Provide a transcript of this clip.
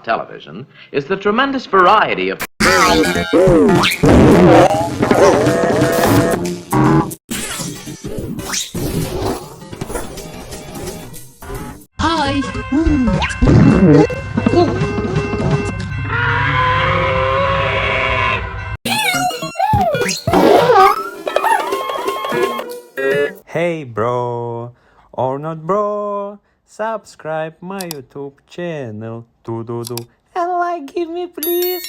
television is the tremendous variety of... Hi! Hey bro, or not bro, subscribe my YouTube channel, and like give me please.